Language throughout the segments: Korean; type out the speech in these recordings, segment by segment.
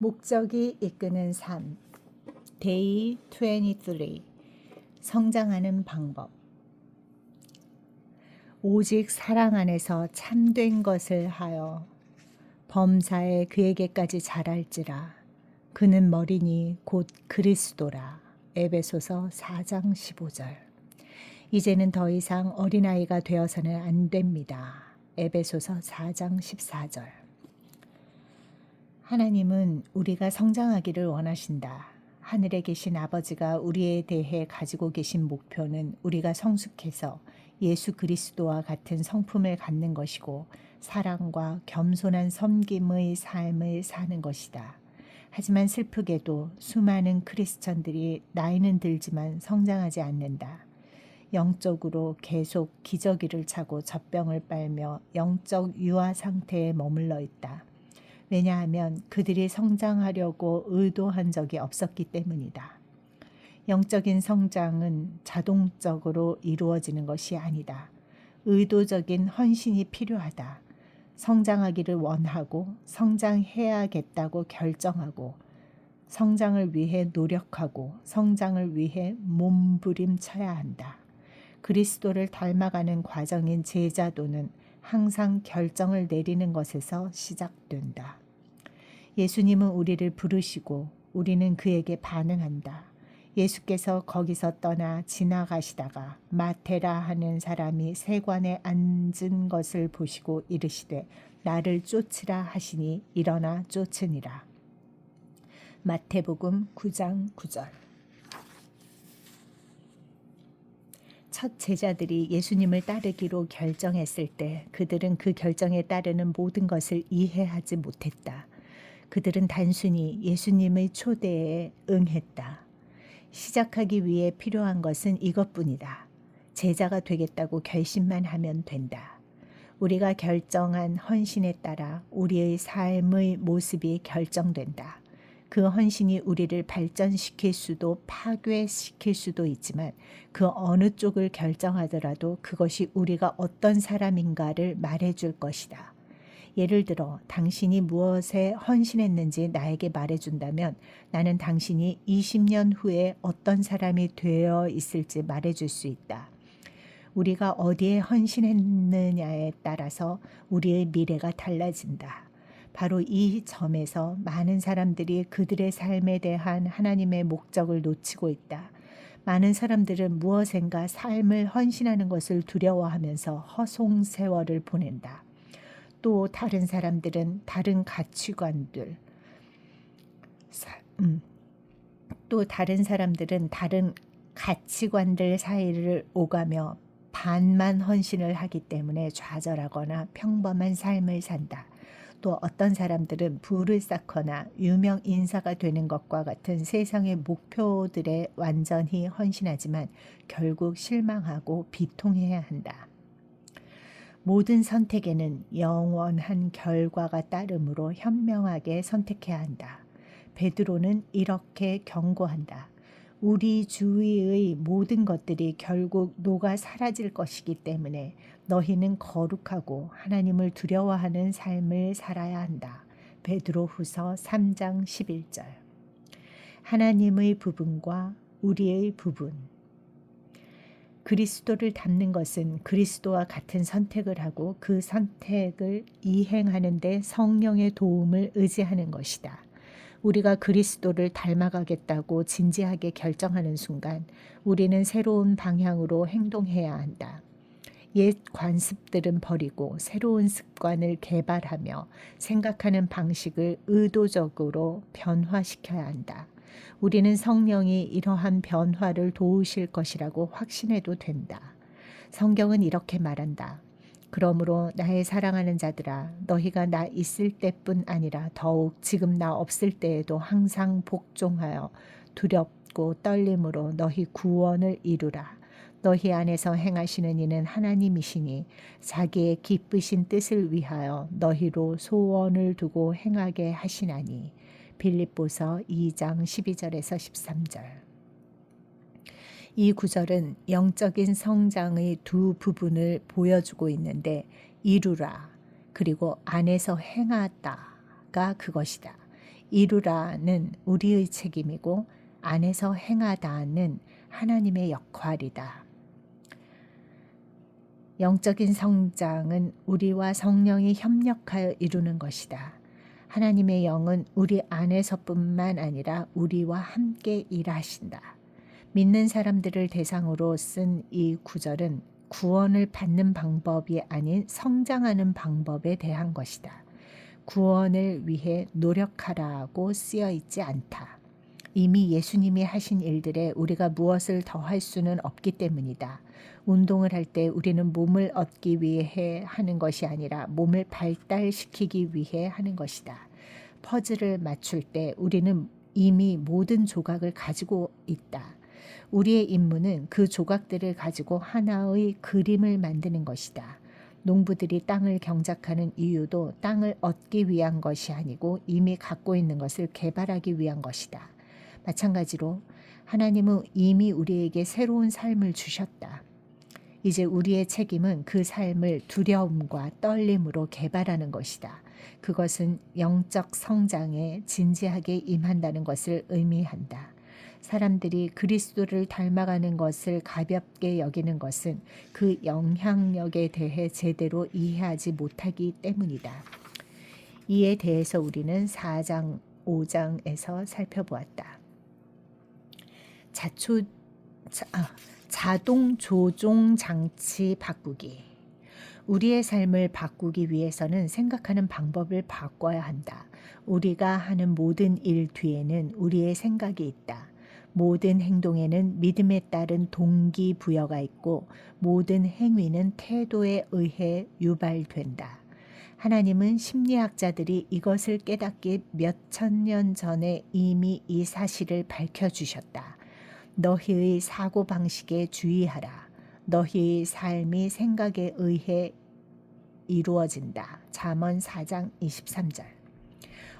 목적이 이끄는 삶 Day 23 성장하는 방법. 오직 사랑 안에서 참된 것을 하여 범사에 그에게까지 자랄지라. 그는 머리니 곧 그리스도라. 에베소서 4장 15절. 이제는 더 이상 어린아이가 되어서는 안 됩니다. 에베소서 4장 14절. 하나님은 우리가 성장하기를 원하신다. 하늘에 계신 아버지가 우리에 대해 가지고 계신 목표는 우리가 성숙해서 예수 그리스도와 같은 성품을 갖는 것이고 사랑과 겸손한 섬김의 삶을 사는 것이다. 하지만 슬프게도 수많은 크리스천들이 나이는 들지만 성장하지 않는다. 영적으로 계속 기저귀를 차고 젖병을 빨며 영적 유아 상태에 머물러 있다. 왜냐하면 그들이 성장하려고 의도한 적이 없었기 때문이다. 영적인 성장은 자동적으로 이루어지는 것이 아니다. 의도적인 헌신이 필요하다. 성장하기를 원하고 성장해야겠다고 결정하고 성장을 위해 노력하고 성장을 위해 몸부림쳐야 한다. 그리스도를 닮아가는 과정인 제자도는 항상 결정을 내리는 것에서 시작된다. 예수님은 우리를 부르시고 우리는 그에게 반응한다. 예수께서 거기서 떠나 지나가시다가 마테라 하는 사람이 세관에 앉은 것을 보시고 이르시되 나를 쫓으라 하시니 일어나 쫓으니라. 마태복음 9장 9절. 첫 제자들이 예수님을 따르기로 결정했을 때 그들은 그 결정에 따르는 모든 것을 이해하지 못했다. 그들은 단순히 예수님의 초대에 응했다. 시작하기 위해 필요한 것은 이것뿐이다. 제자가 되겠다고 결심만 하면 된다. 우리가 결정한 헌신에 따라 우리의 삶의 모습이 결정된다. 그 헌신이 우리를 발전시킬 수도 파괴시킬 수도 있지만 그 어느 쪽을 결정하더라도 그것이 우리가 어떤 사람인가를 말해줄 것이다. 예를 들어 당신이 무엇에 헌신했는지 나에게 말해준다면 나는 당신이 20년 후에 어떤 사람이 되어 있을지 말해줄 수 있다. 우리가 어디에 헌신했느냐에 따라서 우리의 미래가 달라진다. 바로 이 점에서 많은 사람들이 그들의 삶에 대한 하나님의 목적을 놓치고 있다. 많은 사람들은 무엇인가 삶을 헌신하는 것을 두려워하면서 허송세월을 보낸다. 또 다른 사람들은 다른 가치관들, 또 다른 사람들은 다른 가치관들 사이를 오가며 반만 헌신을 하기 때문에 좌절하거나 평범한 삶을 산다. 또 어떤 사람들은 부를 쌓거나 유명 인사가 되는 것과 같은 세상의 목표들에 완전히 헌신하지만 결국 실망하고 비통해야 한다. 모든 선택에는 영원한 결과가 따르므로 현명하게 선택해야 한다. 베드로는 이렇게 경고한다. 우리 주위의 모든 것들이 결국 녹아 사라질 것이기 때문에 너희는 거룩하고 하나님을 두려워하는 삶을 살아야 한다. 베드로후서 3장 11절. 하나님의 부분과 우리의 부분. 그리스도를 닮는 것은 그리스도와 같은 선택을 하고 그 선택을 이행하는 데 성령의 도움을 의지하는 것이다. 우리가 그리스도를 닮아가겠다고 진지하게 결정하는 순간 우리는 새로운 방향으로 행동해야 한다. 옛 관습들은 버리고 새로운 습관을 개발하며 생각하는 방식을 의도적으로 변화시켜야 한다. 우리는 성령이 이러한 변화를 도우실 것이라고 확신해도 된다. 성경은 이렇게 말한다. 그러므로 나의 사랑하는 자들아 너희가 나 있을 때뿐 아니라 더욱 지금 나 없을 때에도 항상 복종하여 두렵고 떨림으로 너희 구원을 이루라. 너희 안에서 행하시는 이는 하나님이시니 자기의 기쁘신 뜻을 위하여 너희로 소원을 두고 행하게 하시나니. 빌립보서 2장 12절에서 13절. 이 구절은 영적인 성장의 두 부분을 보여주고 있는데 이루라 그리고 안에서 행하다가 그것이다. 이루라는 우리의 책임이고 안에서 행하다는 하나님의 역할이다. 영적인 성장은 우리와 성령이 협력하여 이루는 것이다. 하나님의 영은 우리 안에서뿐만 아니라 우리와 함께 일하신다. 믿는 사람들을 대상으로 쓴 이 구절은 구원을 받는 방법이 아닌 성장하는 방법에 대한 것이다. 구원을 위해 노력하라고 쓰여 있지 않다. 이미 예수님이 하신 일들에 우리가 무엇을 더 할 수는 없기 때문이다. 운동을 할 때 우리는 몸을 얻기 위해 하는 것이 아니라 몸을 발달시키기 위해 하는 것이다. 퍼즐을 맞출 때 우리는 이미 모든 조각을 가지고 있다. 우리의 임무는 그 조각들을 가지고 하나의 그림을 만드는 것이다. 농부들이 땅을 경작하는 이유도 땅을 얻기 위한 것이 아니고 이미 갖고 있는 것을 개발하기 위한 것이다. 마찬가지로 하나님은 이미 우리에게 새로운 삶을 주셨다. 이제 우리의 책임은 그 삶을 두려움과 떨림으로 개발하는 것이다. 그것은 영적 성장에 진지하게 임한다는 것을 의미한다. 사람들이 그리스도를 닮아가는 것을 가볍게 여기는 것은 그 영향력에 대해 제대로 이해하지 못하기 때문이다. 이에 대해서 우리는 4장, 5장에서 살펴보았다. 자동 조종 장치 바꾸기. 우리의 삶을 바꾸기 위해서는 생각하는 방법을 바꿔야 한다. 우리가 하는 모든 일 뒤에는 우리의 생각이 있다. 모든 행동에는 믿음에 따른 동기부여가 있고 모든 행위는 태도에 의해 유발된다. 하나님은 심리학자들이 이것을 깨닫기 몇천 년 전에 이미 이 사실을 밝혀주셨다. 너희의 사고방식에 주의하라. 너희의 삶이 생각에 의해 이루어진다. 잠언 4장 23절.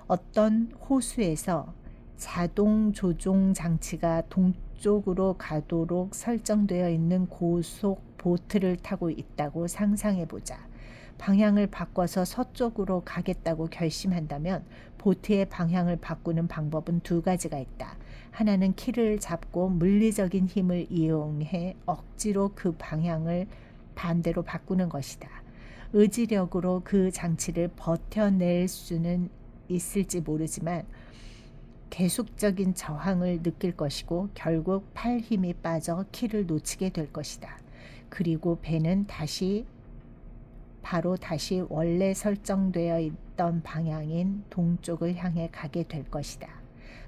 어떤 호수에서 자동 조종 장치가 동쪽으로 가도록 설정되어 있는 고속 보트를 타고 있다고 상상해 보자. 방향을 바꿔서 서쪽으로 가겠다고 결심한다면 보트의 방향을 바꾸는 방법은 두 가지가 있다. 하나는 키를 잡고 물리적인 힘을 이용해 억지로 그 방향을 반대로 바꾸는 것이다. 의지력으로 그 장치를 버텨낼 수는 있을지 모르지만 계속적인 저항을 느낄 것이고 결국 팔 힘이 빠져 키를 놓치게 될 것이다. 그리고 배는 다시 원래 설정되어 있던 방향인 동쪽을 향해 가게 될 것이다.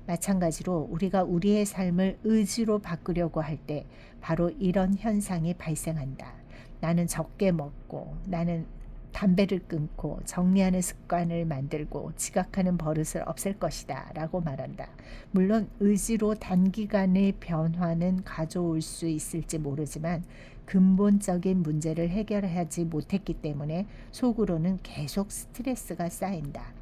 마찬가지로 우리가 우리의 삶을 의지로 바꾸려고 할 때 바로 이런 현상이 발생한다. 나는 적게 먹고, 나는 담배를 끊고, 정리하는 습관을 만들고, 지각하는 버릇을 없앨 것이다 라고 말한다. 물론 의지로 단기간의 변화는 가져올 수 있을지 모르지만 근본적인 문제를 해결하지 못했기 때문에 속으로는 계속 스트레스가 쌓인다.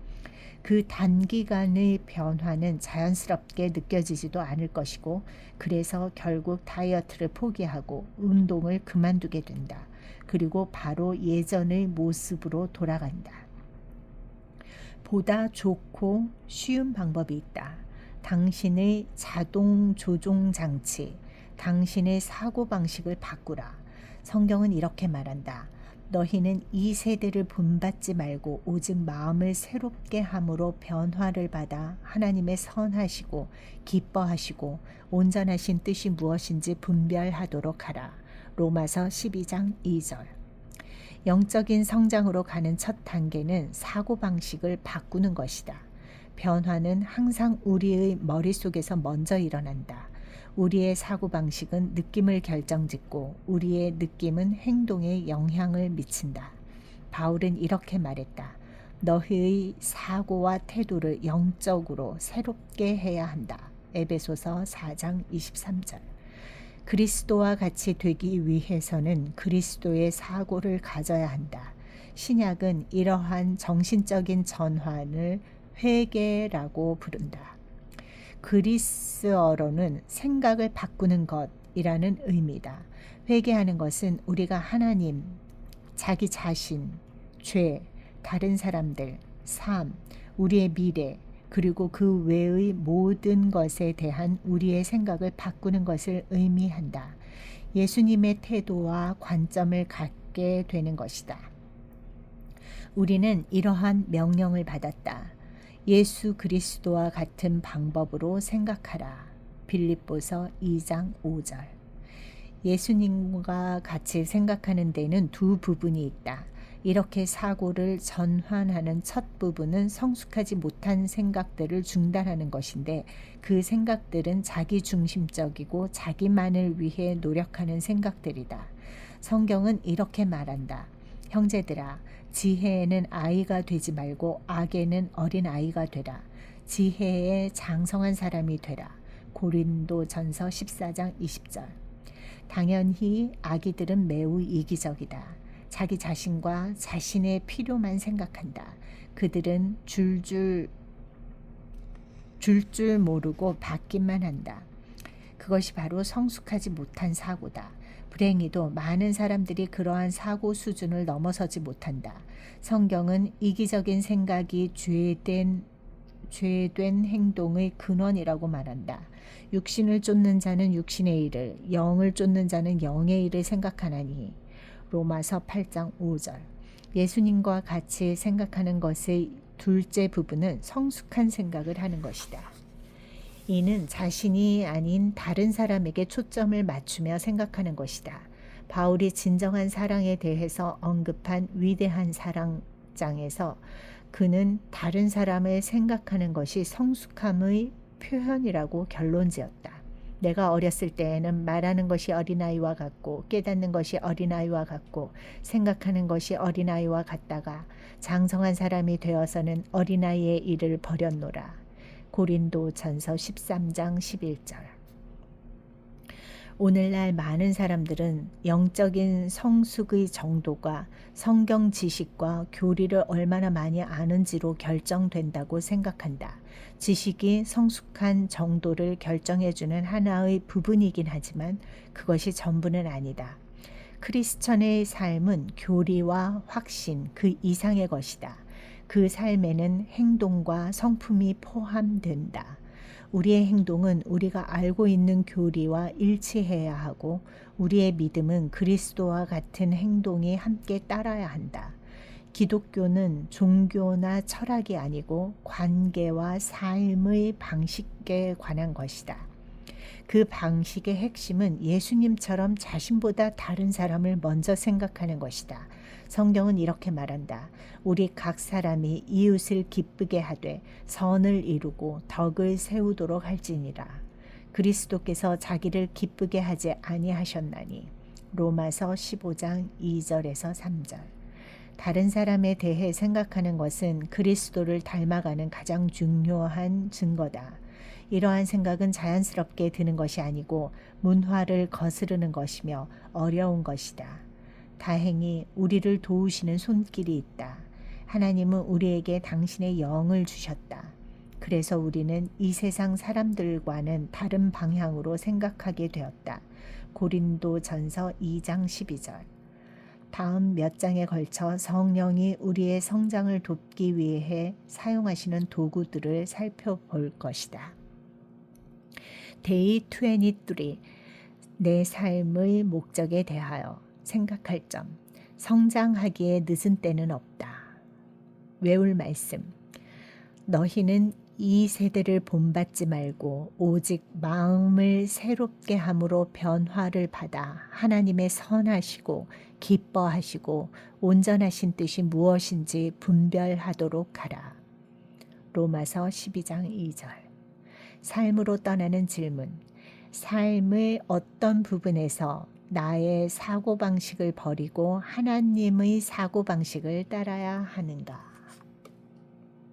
그 단기간의 변화는 자연스럽게 느껴지지도 않을 것이고 그래서 결국 다이어트를 포기하고 운동을 그만두게 된다. 그리고 바로 예전의 모습으로 돌아간다. 보다 좋고 쉬운 방법이 있다. 당신의 자동 조종 장치, 당신의 사고방식을 바꾸라. 성경은 이렇게 말한다. 너희는 이 세대를 본받지 말고 오직 마음을 새롭게 함으로 변화를 받아 하나님의 선하시고 기뻐하시고 온전하신 뜻이 무엇인지 분별하도록 하라. 로마서 12장 2절. 영적인 성장으로 가는 첫 단계는 사고방식을 바꾸는 것이다. 변화는 항상 우리의 머릿속에서 먼저 일어난다. 우리의 사고방식은 느낌을 결정짓고 우리의 느낌은 행동에 영향을 미친다. 바울은 이렇게 말했다. 너희의 사고와 태도를 영적으로 새롭게 해야 한다. 에베소서 4장 23절. 그리스도와 같이 되기 위해서는 그리스도의 사고를 가져야 한다. 신약은 이러한 정신적인 전환을 회개라고 부른다. 그리스어로는 생각을 바꾸는 것이라는 의미다. 회개하는 것은 우리가 하나님, 자기 자신, 죄, 다른 사람들, 삶, 우리의 미래, 그리고 그 외의 모든 것에 대한 우리의 생각을 바꾸는 것을 의미한다. 예수님의 태도와 관점을 갖게 되는 것이다. 우리는 이러한 명령을 받았다. 예수 그리스도와 같은 방법으로 생각하라. 빌립보서 2장 5절. 예수님과 같이 생각하는 데는 두 부분이 있다. 이렇게 사고를 전환하는 첫 부분은 성숙하지 못한 생각들을 중단하는 것인데, 그 생각들은 자기중심적이고 자기만을 위해 노력하는 생각들이다. 성경은 이렇게 말한다. 형제들아, 지혜에는 아이가 되지 말고 악에는 어린아이가 되라. 지혜에 장성한 사람이 되라. 고린도전서 14장 20절. 당연히 아기들은 매우 이기적이다. 자기 자신과 자신의 필요만 생각한다. 그들은 줄 모르고 받기만 한다. 그것이 바로 성숙하지 못한 사고다. 불행히도 많은 사람들이 그러한 사고 수준을 넘어서지 못한다. 성경은 이기적인 생각이 죄된 행동의 근원이라고 말한다. 육신을 쫓는 자는 육신의 일을, 영을 쫓는 자는 영의 일을 생각하나니. 로마서 8장 5절. 예수님과 같이 생각하는 것의 둘째 부분은 성숙한 생각을 하는 것이다. 이는 자신이 아닌 다른 사람에게 초점을 맞추며 생각하는 것이다. 바울이 진정한 사랑에 대해서 언급한 위대한 사랑장에서 그는 다른 사람을 생각하는 것이 성숙함의 표현이라고 결론지었다. 내가 어렸을 때에는 말하는 것이 어린아이와 같고 깨닫는 것이 어린아이와 같고 생각하는 것이 어린아이와 같다가 장성한 사람이 되어서는 어린아이의 일을 버렸노라. 고린도전서 13장 11절. 오늘날 많은 사람들은 영적인 성숙의 정도가 성경 지식과 교리를 얼마나 많이 아는지로 결정된다고 생각한다. 지식이 성숙한 정도를 결정해주는 하나의 부분이긴 하지만 그것이 전부는 아니다. 크리스천의 삶은 교리와 확신 그 이상의 것이다. 그 삶에는 행동과 성품이 포함된다. 우리의 행동은 우리가 알고 있는 교리와 일치해야 하고 우리의 믿음은 그리스도와 같은 행동이 함께 따라야 한다. 기독교는 종교나 철학이 아니고 관계와 삶의 방식에 관한 것이다. 그 방식의 핵심은 예수님처럼 자신보다 다른 사람을 먼저 생각하는 것이다. 성경은 이렇게 말한다. 우리 각 사람이 이웃을 기쁘게 하되 선을 이루고 덕을 세우도록 할지니라. 그리스도께서 자기를 기쁘게 하지 아니하셨나니. 로마서 15장 2절에서 3절. 다른 사람에 대해 생각하는 것은 그리스도를 닮아가는 가장 중요한 증거다. 이러한 생각은 자연스럽게 드는 것이 아니고 문화를 거스르는 것이며 어려운 것이다. 다행히 우리를 도우시는 손길이 있다. 하나님은 우리에게 당신의 영을 주셨다. 그래서 우리는 이 세상 사람들과는 다른 방향으로 생각하게 되었다. 고린도전서 2장 12절. 다음 몇 장에 걸쳐 성령이 우리의 성장을 돕기 위해 사용하시는 도구들을 살펴볼 것이다. 데이 23. 내 삶의 목적에 대하여 생각할 점. 성장하기에 늦은 때는 없다. 외울 말씀. 너희는 이 세대를 본받지 말고 오직 마음을 새롭게 함으로 변화를 받아 하나님의 선하시고 기뻐하시고 온전하신 뜻이 무엇인지 분별하도록 하라. 로마서 12장 2절. 삶으로 떠나는 질문. 삶의 어떤 부분에서 나의 사고방식을 버리고 하나님의 사고방식을 따라야 하는가?